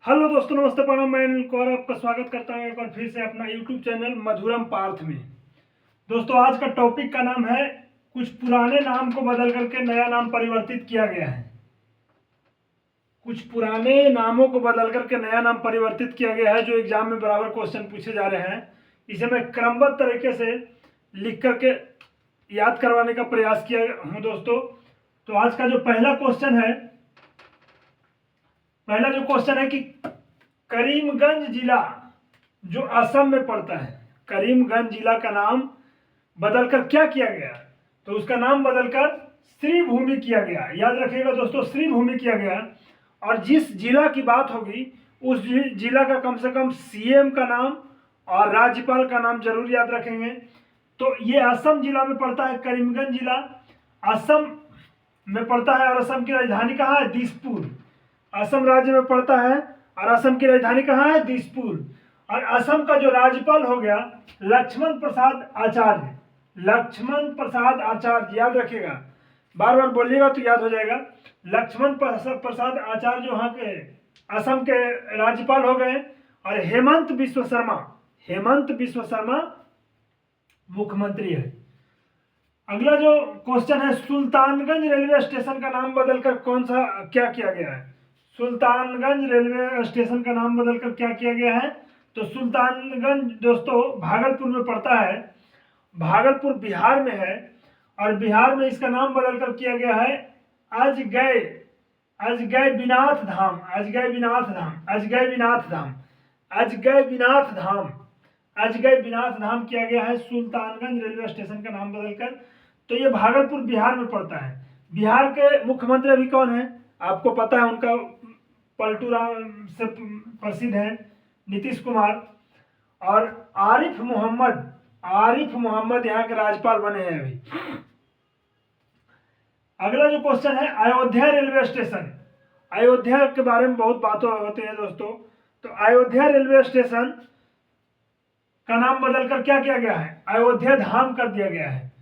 Hello दोस्तों, नमस्ते, प्रणाम। मैं अनिल कौर आपका स्वागत करता हूं एक बार फिर से अपना यूट्यूब चैनल मधुरम पार्थ में। दोस्तों, आज का टॉपिक का नाम है कुछ पुराने नाम को बदल करके नया नाम परिवर्तित किया गया है। कुछ पुराने नामों को बदल करके नया नाम परिवर्तित किया गया है जो एग्जाम में बराबर क्वेश्चन पूछे जा रहे हैं। इसे मैं क्रमबद्ध तरीके से लिख करके याद करवाने का प्रयास किया हूँ दोस्तों। तो आज का जो पहला जो क्वेश्चन है कि करीमगंज जिला जो असम में पड़ता है, करीमगंज जिला का नाम बदलकर क्या किया गया? तो उसका नाम बदलकर श्रीभूमि किया गया। याद रखिएगा दोस्तों, श्रीभूमि किया गया। और जिस जिला की बात होगी उस जिला का कम से कम सीएम का नाम और राज्यपाल का नाम जरूर याद रखेंगे। तो ये असम जिला में पड़ता है, करीमगंज जिला असम में पड़ता है। और असम की राजधानी कहाँ है? दिसपुर। असम राज्य में पड़ता है और असम की राजधानी कहाँ है? दिसपुर। और असम का जो राज्यपाल हो गया लक्ष्मण प्रसाद आचार्य। लक्ष्मण प्रसाद आचार्य याद रखिएगा, बार बार बोलिएगा तो याद हो जाएगा। लक्ष्मण प्रसाद आचार्य जो वहाँ के असम के राज्यपाल हो गए। और हेमंत बिश्व शर्मा मुख्यमंत्री है। अगला जो क्वेश्चन है, सुल्तानगंज रेलवे स्टेशन का नाम बदलकर क्या किया गया है? सुल्तानगंज रेलवे स्टेशन का नाम बदलकर क्या किया गया है? तो सुल्तानगंज दोस्तों भागलपुर में पड़ता है, भागलपुर बिहार में है। और बिहार में इसका नाम बदलकर किया गया है अजगय विनाथ धाम किया गया है सुल्तानगंज रेलवे स्टेशन का नाम बदलकर। तो ये भागलपुर बिहार में पड़ता है। बिहार के मुख्यमंत्री अभी कौन है? आपको पता है, उनका पलटू राम से प्रसिद्ध है, नीतीश कुमार। और आरिफ मोहम्मद यहाँ के राज्यपाल बने हैं अभी। अगला जो क्वेश्चन है, अयोध्या रेलवे स्टेशन। अयोध्या के बारे में बहुत बातें होती है दोस्तों। तो अयोध्या रेलवे स्टेशन का नाम बदलकर क्या किया गया है? अयोध्या धाम कर दिया गया है।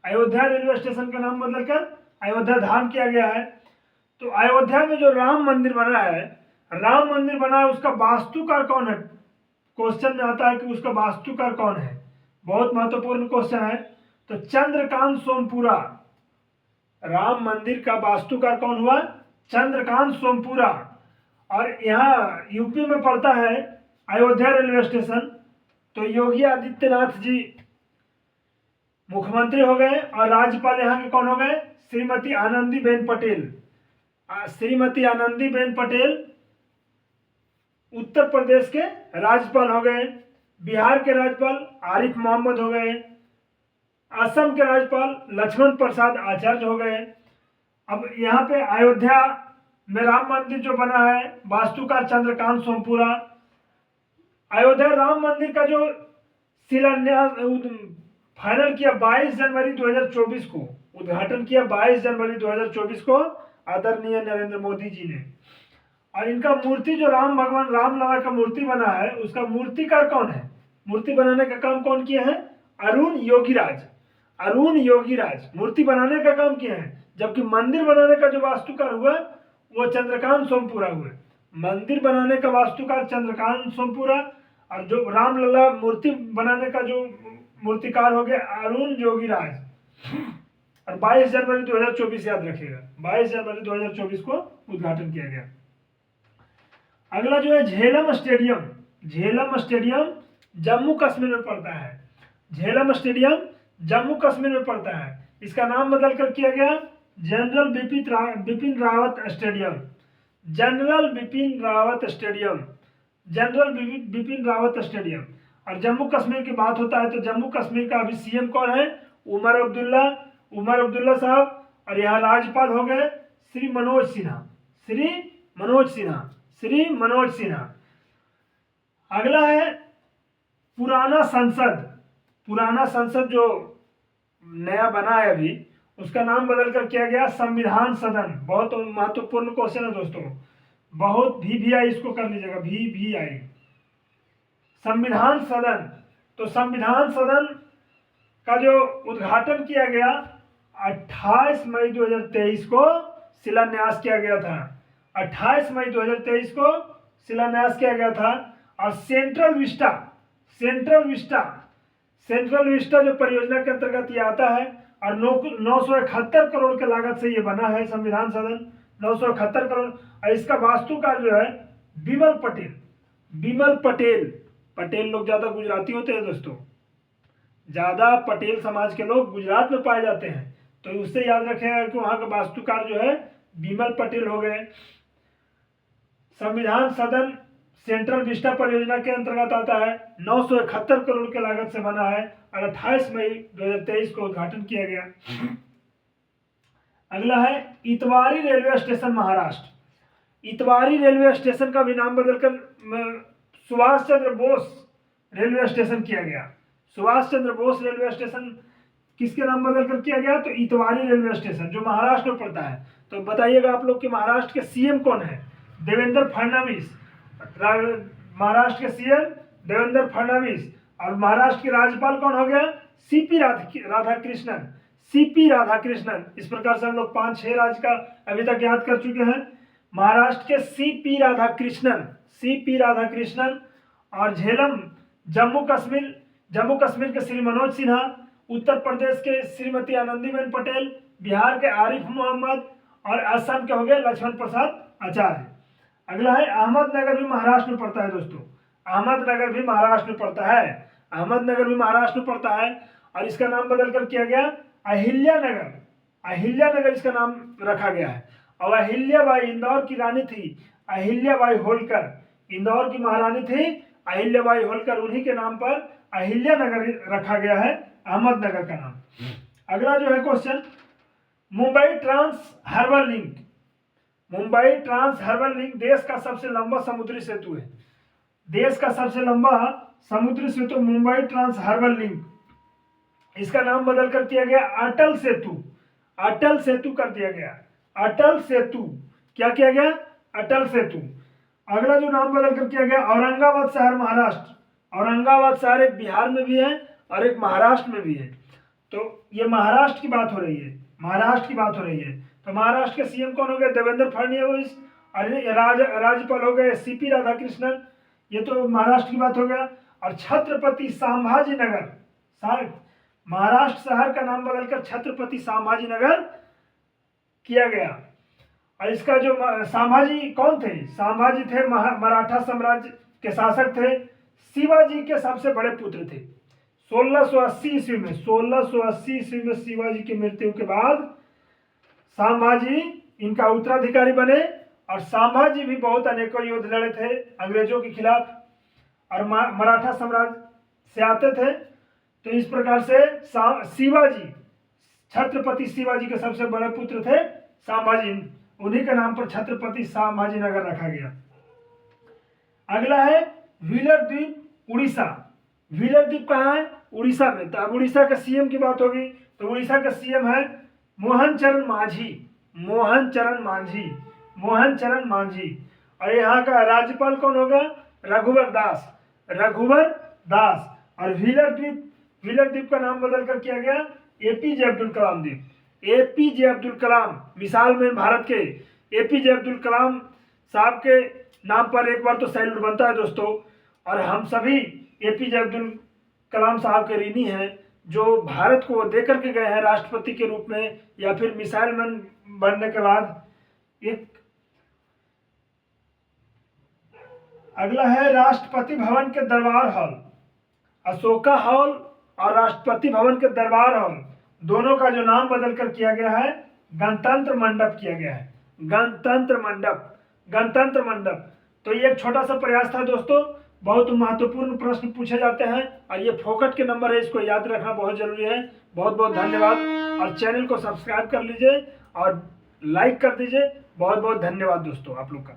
अयोध्या रेलवे स्टेशन का नाम बदलकर अयोध्या धाम किया गया है। तो अयोध्या में जो राम मंदिर बना है उसका वास्तुकार कौन है? क्वेश्चन में आता है कि उसका वास्तुकार कौन है। बहुत महत्वपूर्ण क्वेश्चन है। तो चंद्रकांत सोमपुरा। राम मंदिर का वास्तुकार कौन हुआ? चंद्रकांत सोमपुरा। और यहाँ यूपी में पड़ता है अयोध्या रेलवे स्टेशन। तो योगी आदित्यनाथ जी मुख्यमंत्री हो गए और राज्यपाल यहाँ के कौन हो गए? श्रीमती आनंदीबेन पटेल उत्तर प्रदेश के राज्यपाल हो गए। बिहार के राज्यपाल आरिफ मोहम्मद हो गए। असम के राज्यपाल लक्ष्मण प्रसाद आचार्य हो गए। अब यहाँ पे अयोध्या में राम मंदिर जो बना है वास्तुकार चंद्रकांत सोमपुरा। अयोध्या राम मंदिर का जो शिलान्यास फाइनल किया 22 जनवरी 2024 को, उद्घाटन किया 22 जनवरी 2024 को आदरणीय नरेंद्र मोदी जी ने। और इनका मूर्ति जो भगवान राम लला का मूर्ति बना है उसका मूर्तिकार कौन है? मूर्ति बनाने का काम कौन किया है? अरुण योगीराज मूर्ति बनाने का काम किया है। जबकि मंदिर बनाने का जो वास्तुकार हुआ वो चंद्रकांत सोमपुरा हुए। मंदिर बनाने का वास्तुकार चंद्रकांत सोमपुरा और जो रामलला मूर्ति बनाने का जो मूर्तिकार हो गया अरुण योगीराज। और 22 जनवरी 2024 याद रखिएगा, 22 जनवरी 2024 को उद्घाटन किया गया। अगला जो है झेलम स्टेडियम जम्मू कश्मीर में पड़ता है। झेलम स्टेडियम जम्मू कश्मीर में पड़ता है। इसका नाम बदलकर किया गया जनरल बिपिन रावत स्टेडियम। और जम्मू कश्मीर की बात होता है तो जम्मू कश्मीर का अभी सीएम कौन है? उमर अब्दुल्ला साहब। और यहाँ राज्यपाल हो गए श्री मनोज सिन्हा। अगला है पुराना संसद जो नया बना है अभी उसका नाम बदलकर किया गया संविधान सदन। बहुत महत्वपूर्ण क्वेश्चन है दोस्तों, बहुत VVI इसको कर लीजिएगा, VVI संविधान सदन। तो संविधान सदन का जो उद्घाटन किया गया 28 मई 2023 को शिलान्यास किया गया था। 28 मई 2023 को शिलान्यास किया गया था। और सेंट्रल विस्टा जो परियोजना के अंतर्गत ये आता है, और 971 करोड़ की लागत से ये बना है संविधान सदन, 971 करोड़। और इसका वास्तुकार जो है बिमल पटेल लोग ज्यादा गुजराती होते हैं दोस्तों, ज्यादा पटेल समाज के लोग गुजरात में पाए जाते हैं, तो उससे याद रखेगा कि वहां का वास्तुकार जो है बिमल पटेल हो गए। संविधान सदन सेंट्रल विस्टा परियोजना के अंतर्गत आता है, 971 करोड़ की लागत से बना है, और 28 मई 2023 को उद्घाटन किया गया। अगला है Itwari railway station Maharashtra. Itwari railway station का भी नाम बदलकर सुभाष चंद्र बोस रेलवे स्टेशन किया गया। सुभाष चंद्र बोस रेलवे स्टेशन किसके नाम बदलकर किया गया? तो इतवारी रेलवे स्टेशन, जो महाराष्ट्र में पड़ता है। तो बताइएगा आप लोग कि महाराष्ट्र के सीएम कौन है? देवेंद्र फडणवीस। महाराष्ट्र के सीएम देवेंद्र फडणवीस। और महाराष्ट्र के राज्यपाल कौन हो गया? सीपी राधाकृष्णन। इस प्रकार से हम लोग 5-6 राज्य का अभी तक याद कर चुके हैं। महाराष्ट्र के सीपी राधाकृष्णन। और झेलम जम्मू कश्मीर के श्री मनोज सिन्हा। उत्तर प्रदेश के श्रीमती आनंदीबेन पटेल। बिहार के आरिफ मोहम्मद। और असम के हो गए लक्ष्मण प्रसाद आचार्य। अगला है अहमदनगर भी महाराष्ट्र में पड़ता है दोस्तों, अहमदनगर भी महाराष्ट्र में पड़ता है। और इसका नाम बदलकर किया गया अहिल्यानगर इसका नाम रखा गया है। और अहिल्याबाई इंदौर की रानी थी, अहिल्याबाई होलकर, इंदौर की महारानी थी अहिल्याबाई होलकर, उन्हीं के नाम पर अहिल्यानगर रखा गया है अहमदनगर का नाम। अगला जो है question, Mumbai trans harbour link देश का सबसे लंबा समुद्री सेतु है। देश का सबसे लंबा समुद्री सेतु मुंबई ट्रांस हार्बर लिंक, इसका नाम बदलकर किया गया अटल सेतु कर दिया गया। अटल सेतु क्या किया गया? अटल सेतु। अगला जो नाम बदलकर किया गया औरंगाबाद शहर महाराष्ट्र। औरंगाबाद शहर एक बिहार में भी है और एक महाराष्ट्र में भी है। तो ये महाराष्ट्र की बात हो रही है। तो महाराष्ट्र के सीएम कौन हो गए? देवेंद्र फडणवीस। राज्यपाल हो गए सीपी राधाकृष्णन। ये तो महाराष्ट्र की बात हो गया। और छत्रपति संभाजीनगर, महाराष्ट्र शहर का नाम बदलकर छत्रपति संभाजीनगर किया गया। और इसका जो संभाजी कौन थे? संभाजी थे मराठा साम्राज्य के शासक थे, शिवाजी के सबसे बड़े पुत्र थे। 1680 ईस्वी में शिवाजी की मृत्यु के बाद संभाजी इनका उत्तराधिकारी बने। और संभाजी भी बहुत अनेकों युद्ध लड़े थे अंग्रेजों के खिलाफ, और मराठा साम्राज्य से आते थे। तो इस प्रकार से छत्रपति शिवाजी के सबसे बड़े पुत्र थे संभाजी, उन्हीं के नाम पर छत्रपति संभाजीनगर रखा गया। अगला है व्हीलर द्वीप उड़ीसा। व्हीलर द्वीप कहाँ है? उड़ीसा में। तो अब उड़ीसा का सीएम की बात होगी, तो उड़ीसा का सीएम है मोहन चरण मांझी। और यहाँ का राज्यपाल कौन होगा? रघुवर दास। और व्हीलर द्वीप का नाम बदलकर किया गया एपीजे अब्दुल कलाम द्वीप। एपीजे अब्दुल कलाम, मिसाल में भारत के एपीजे अब्दुल कलाम साहब के नाम पर एक बार तो सैल्यूट बनता है दोस्तों। और हम सभी एपीजे अब्दुल कलाम साहब के ऋणी हैं, जो भारत को दे करके गए हैं राष्ट्रपति के रूप में या फिर मिसाइल मैन बनने के बाद। एक अगला है राष्ट्रपति भवन के दरबार हॉल। अशोका हॉल और राष्ट्रपति भवन के दरबार हॉल दोनों का जो नाम बदलकर किया गया है गणतंत्र मंडप किया गया है। गणतंत्र मंडप। तो ये एक छोटा सा प्रयास था दोस्तों। बहुत महत्वपूर्ण प्रश्न पूछे जाते हैं और ये फोकट के नंबर है, इसको याद रखना बहुत जरूरी है। बहुत बहुत धन्यवाद। और चैनल को सब्सक्राइब कर लीजिए और लाइक कर दीजिए। बहुत बहुत धन्यवाद दोस्तों आप लोग का।